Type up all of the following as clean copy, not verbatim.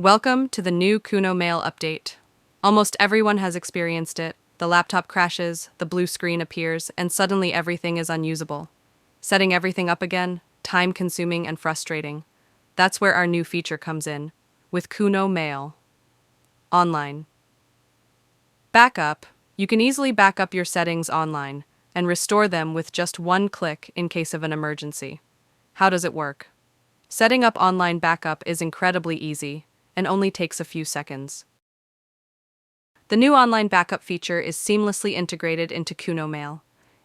Welcome to the new KUNOMAIL update. Almost everyone has experienced it. The laptop crashes, the blue screen appears, and suddenly everything is unusable. Setting everything up again, time-consuming and frustrating. That's where our new feature comes in, with KUNOMAIL Online Backup. You can easily back up your settings online and restore them with just one click in case of an emergency. How does it work? Setting up online backup is incredibly easy and only takes a few seconds. The new online backup feature is seamlessly integrated into KUNOMAIL.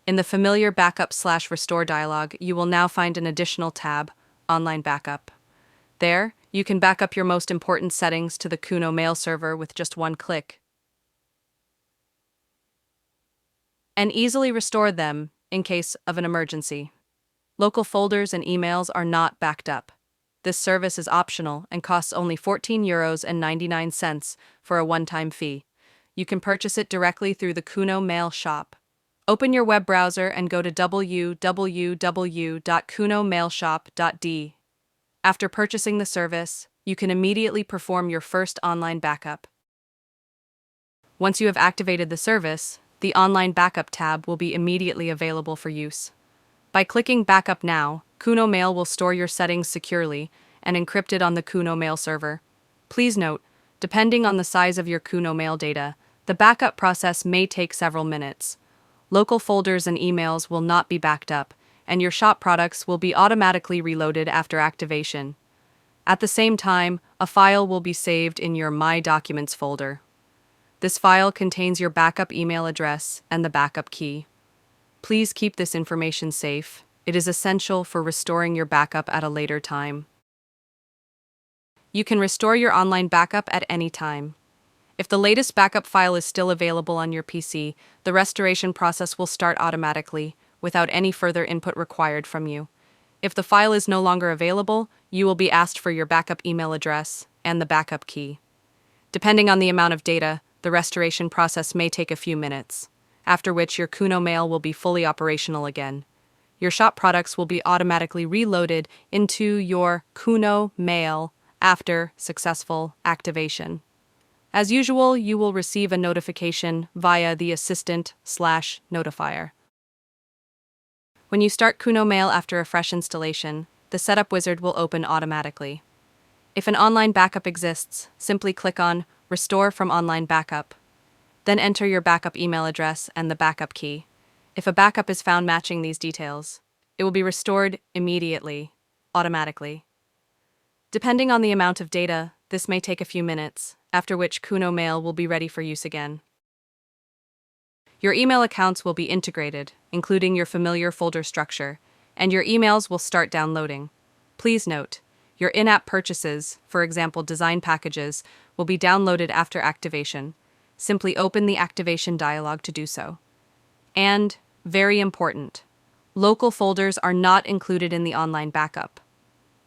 In the familiar backup/restore dialog, you will now find an additional tab, Online Backup. There, you can back up your most important settings to the KUNOMAIL server with just one click, and easily restore them in case of an emergency. Local folders and emails are not backed up. This service is optional and costs only €14.99 for a one-time fee. You can purchase it directly through the KUNOMAIL shop. Open your web browser and go to www.kunomailshop.de. After purchasing the service, you can immediately perform your first online backup. Once you have activated the service, the Online Backup tab will be immediately available for use. By clicking Backup Now, KUNOMAIL will store your settings securely and encrypt it on the KUNOMAIL server. Please note, depending on the size of your KUNOMAIL data, the backup process may take several minutes. Local folders and emails will not be backed up, and your shop products will be automatically reloaded after activation. At the same time, a file will be saved in your My Documents folder. This file contains your backup email address and the backup key. Please keep this information safe. It is essential for restoring your backup at a later time. You can restore your online backup at any time. If the latest backup file is still available on your PC, the restoration process will start automatically, without any further input required from you. If the file is no longer available, you will be asked for your backup email address and the backup key. Depending on the amount of data, the restoration process may take a few minutes, after which your KUNOMAIL will be fully operational again. Your shop products will be automatically reloaded into your KUNOMAIL after successful activation. As usual, you will receive a notification via the assistant/notifier. When you start KUNOMAIL after a fresh installation, the setup wizard will open automatically. If an online backup exists, simply click on Restore from Online Backup. Then enter your backup email address and the backup key. If a backup is found matching these details, it will be restored immediately, automatically. Depending on the amount of data, this may take a few minutes, after which KUNOMAIL will be ready for use again. Your email accounts will be integrated, including your familiar folder structure, and your emails will start downloading. Please note, your in-app purchases, for example design packages, will be downloaded after activation. Simply open the activation dialog to do so. And, very important, local folders are not included in the online backup.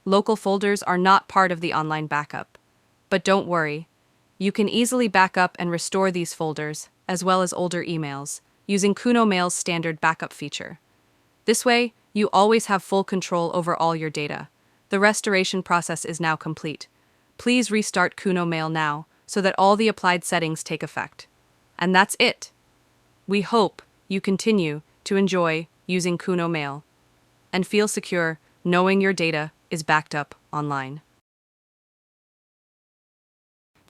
Local folders are not part of the online backup. But don't worry, you can easily back up and restore these folders, as well as older emails, using KUNOMAIL's standard backup feature. This way, you always have full control over all your data. The restoration process is now complete. Please restart KUNOMAIL now, so that all the applied settings take effect. And that's it. We hope you continue to enjoy using KUNOMAIL and feel secure knowing your data is backed up online.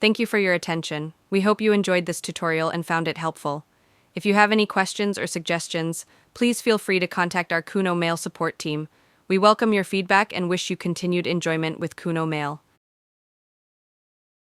Thank you for your attention. We hope you enjoyed this tutorial and found it helpful. If you have any questions or suggestions, please feel free to contact our KUNOMAIL support team. We welcome your feedback and wish you continued enjoyment with KUNOMAIL.